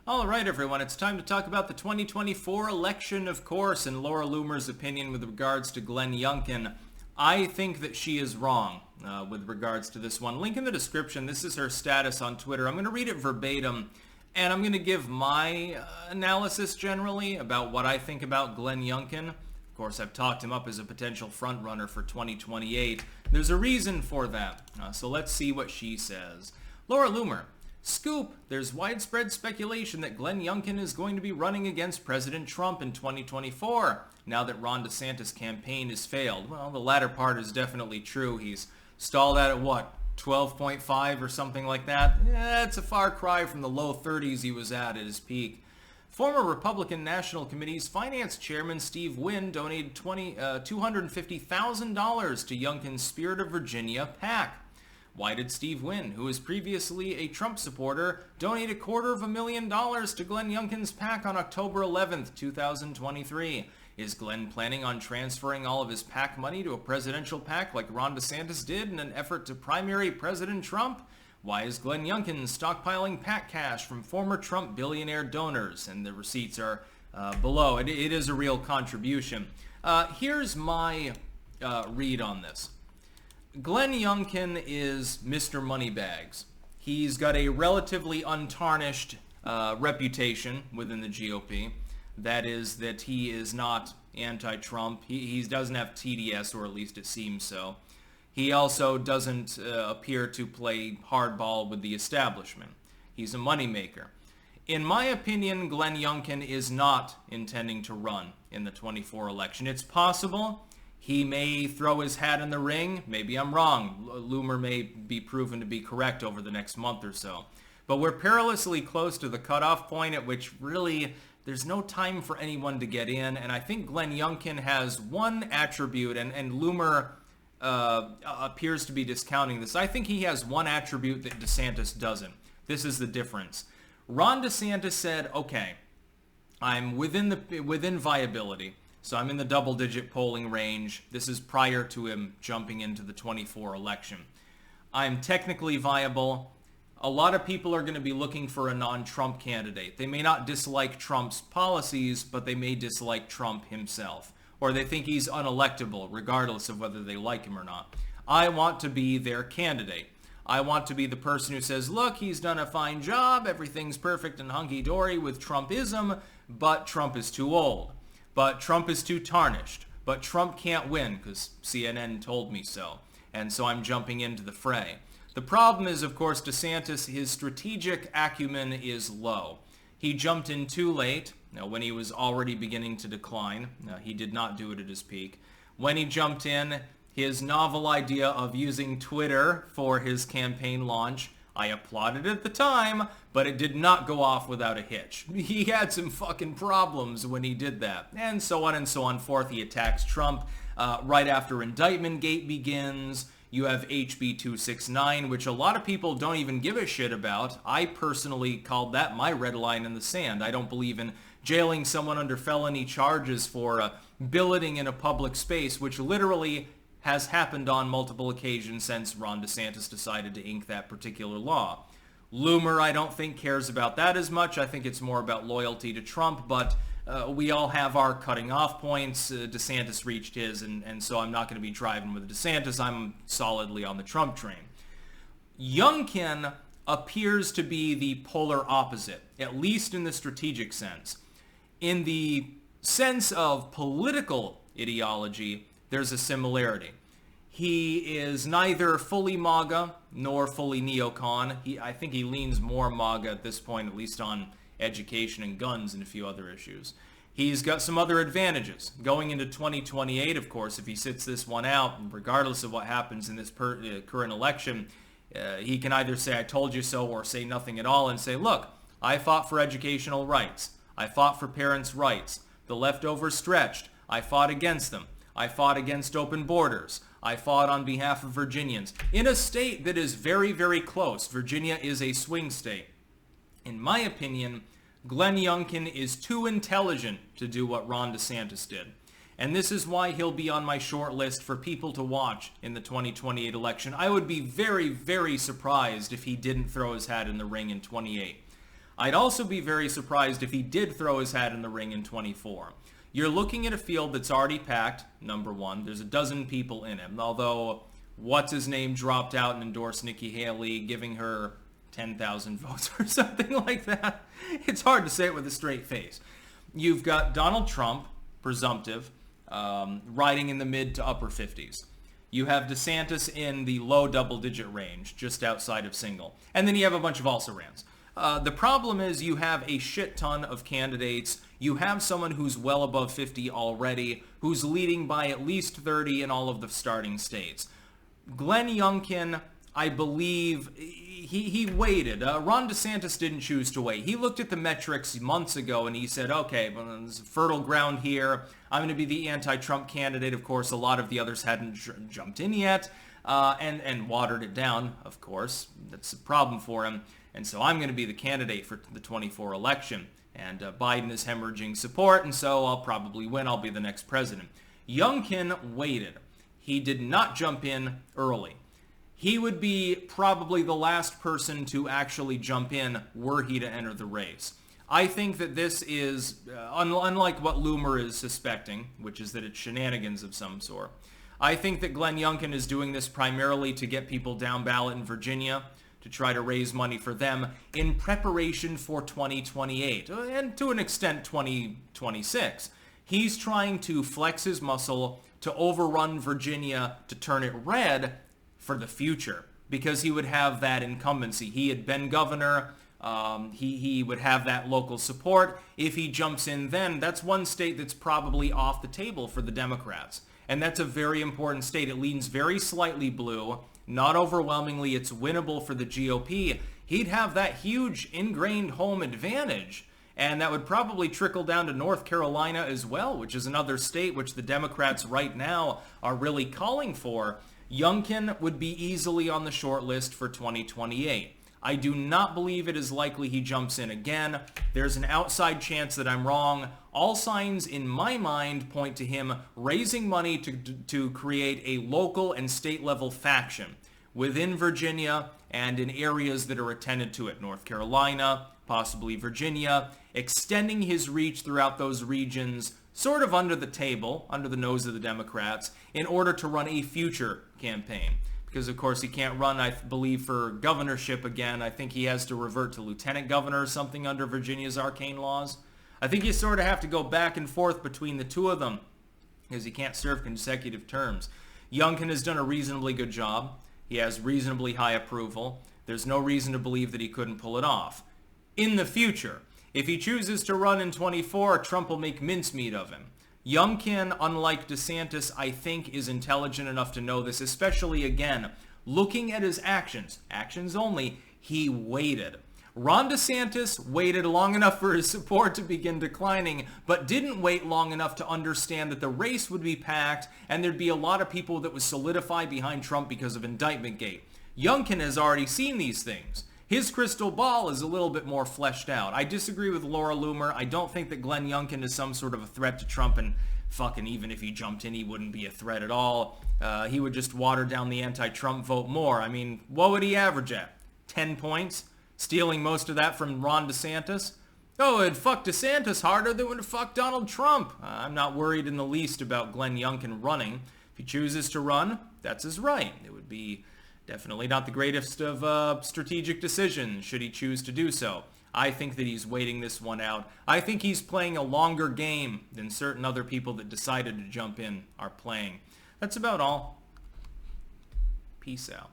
All right, everyone, it's time to talk about the 2024 election, of course, and Lauraloomer's opinion with regards to Glenn Youngkin. I think that she is wrong with regards to this one. Link in the description. This is her status on Twitter. I'm going to read it verbatim, and I'm going to give my analysis generally about what I think about Glenn Youngkin. Of course, I've talked him up as a potential frontrunner for 2028. There's a reason for that, so let's see what she says. Lauraloomer. Scoop! There's widespread speculation that Glenn Youngkin is going to be running against President Trump in 2024, now that Ron DeSantis' campaign has failed. Well, the latter part is definitely true. He's stalled out at what, 12.5 or something like that? Yeah, it's a far cry from the low 30s he was at his peak. Former Republican National Committee's Finance Chairman Steve Wynn donated $250,000 to Youngkin's Spirit of Virginia PAC. Why did Steve Wynn, who was previously a Trump supporter, donate $250,000 to Glenn Youngkin's PAC on October 11th, 2023? Is Glenn planning on transferring all of his PAC money to a presidential PAC like Ron DeSantis did in an effort to primary President Trump? Why is Glenn Youngkin stockpiling PAC cash from former Trump billionaire donors? And the receipts are below. It is a real contribution. Here's my read on this. Glenn Youngkin is Mr. Moneybags. He's got a relatively untarnished reputation within the GOP. That is that he is not anti-Trump. He doesn't have TDS, or at least it seems so. He also doesn't appear to play hardball with the establishment. He's a moneymaker. In my opinion, Glenn Youngkin is not intending to run in the 24 election. It's possible. He may throw his hat in the ring. Maybe I'm wrong. Loomer may be proven to be correct over the next month or so. But we're perilously close to the cutoff point at which really there's no time for anyone to get in. And I think Glenn Youngkin has one attribute, and Loomer appears to be discounting this. I think he has one attribute that DeSantis doesn't. This is the difference. Ron DeSantis said, okay, I'm within viability. So I'm in the double-digit polling range. This is prior to him jumping into the 24 election. I'm technically viable. A lot of people are going to be looking for a non-Trump candidate. They may not dislike Trump's policies, but they may dislike Trump himself. Or they think he's unelectable, regardless of whether they like him or not. I want to be their candidate. I want to be the person who says, look, he's done a fine job. Everything's perfect and hunky-dory with Trumpism, but Trump is too old. But Trump is too tarnished. But Trump can't win because CNN told me so. And so I'm jumping into the fray. The problem is, of course, DeSantis, his strategic acumen is low. He jumped in too late, when he was already beginning to decline. He did not do it at his peak. When he jumped in, his novel idea of using Twitter for his campaign launch, I applauded at the time, but it did not go off without a hitch. He had some fucking problems when he did that. And so on and so on forth. He attacks Trump right after indictment gate begins. You have HB 269, which a lot of people don't even give a shit about. I personally called that my red line in the sand. I don't believe in jailing someone under felony charges for billeting in a public space, which literally has happened on multiple occasions since Ron DeSantis decided to ink that particular law. Loomer, I don't think, cares about that as much. I think it's more about loyalty to Trump, but we all have our cutting off points. DeSantis reached his, and so I'm not going to be driving with DeSantis. I'm solidly on the Trump train. Youngkin appears to be the polar opposite, at least in the strategic sense. In the sense of political ideology, there's a similarity. He is neither fully MAGA nor fully neocon. I think he leans more MAGA at this point, at least on education and guns and a few other issues. He's got some other advantages. Going into 2028, of course, if he sits this one out, regardless of what happens in this current election, he can either say, I told you so, or say nothing at all and say, look, I fought for educational rights. I fought for parents' rights. The leftovers stretched. I fought against them. I fought against open borders. I fought on behalf of Virginians. In a state that is very, very close, Virginia is a swing state. In my opinion, Glenn Youngkin is too intelligent to do what Ron DeSantis did. And this is why he'll be on my short list for people to watch in the 2028 election. I would be very, very surprised if he didn't throw his hat in the ring in 28. I'd also be very surprised if he did throw his hat in the ring in 24. You're looking at a field that's already packed, number one. There's a dozen people in it, although what's-his-name dropped out and endorsed Nikki Haley, giving her 10,000 votes or something like that. It's hard to say it with a straight face. You've got Donald Trump, presumptive, riding in the mid to upper 50s. You have DeSantis in the low double-digit range, just outside of single. And then you have a bunch of also-rans. The problem is you have a shit ton of candidates. You have someone who's well above 50 already, who's leading by at least 30 in all of the starting states. Glenn Youngkin, I believe, he waited. Ron DeSantis didn't choose to wait. He looked at the metrics months ago and he said, okay, well, there's fertile ground here. I'm going to be the anti-Trump candidate. Of course, a lot of the others hadn't jumped in yet and watered it down, of course. That's a problem for him. And so I'm going to be the candidate for the 24 election. And Biden is hemorrhaging support, and so I'll probably win. I'll be the next president. Youngkin waited. He did not jump in early. He would be probably the last person to actually jump in were he to enter the race. I think that this is, unlike what Loomer is suspecting, which is that it's shenanigans of some sort, I think that Glenn Youngkin is doing this primarily to get people down ballot in Virginia, to try to raise money for them in preparation for 2028, and to an extent 2026. He's trying to flex his muscle to overrun Virginia, to turn it red for the future, because he would have that incumbency. He had been governor. He would have that local support. If he jumps in then, that's one state that's probably off the table for the Democrats. And that's a very important state. It leans very slightly blue. Not overwhelmingly. It's winnable for the GOP. He'd have that huge ingrained home advantage. And that would probably trickle down to North Carolina as well, which is another state which the Democrats right now are really calling for. Youngkin would be easily on the short list for 2028. I do not believe it is likely he jumps in again. There's an outside chance that I'm wrong. All signs in my mind point to him raising money to create a local and state level faction within Virginia and in areas that are attendant to it. North Carolina, possibly Virginia, extending his reach throughout those regions sort of under the table, under the nose of the Democrats, in order to run a future campaign. Because, of course, he can't run, I believe, for governorship again. I think he has to revert to lieutenant governor or something under Virginia's arcane laws. I think you sort of have to go back and forth between the two of them because he can't serve consecutive terms. Youngkin has done a reasonably good job. He has reasonably high approval. There's no reason to believe that he couldn't pull it off. In the future, if he chooses to run in 24, Trump will make mincemeat of him. Youngkin, unlike DeSantis, I think is intelligent enough to know this, especially, again, looking at his actions only, he waited. Ron DeSantis waited long enough for his support to begin declining, but didn't wait long enough to understand that the race would be packed and there'd be a lot of people that would solidify behind Trump because of Indictment Gate. Youngkin has already seen these things. His crystal ball is a little bit more fleshed out. I disagree with Lauraloomer. I don't think that Glenn Youngkin is some sort of a threat to Trump, and fucking even if he jumped in, he wouldn't be a threat at all. He would just water down the anti-Trump vote more. I mean, what would he average at? 10 points? Stealing most of that from Ron DeSantis? Oh, it'd fuck DeSantis harder than it would fuck Donald Trump. I'm not worried in the least about Glenn Youngkin running. If he chooses to run, that's his right. It would be definitely not the greatest of strategic decisions should he choose to do so. I think that he's waiting this one out. I think he's playing a longer game than certain other people that decided to jump in are playing. That's about all. Peace out.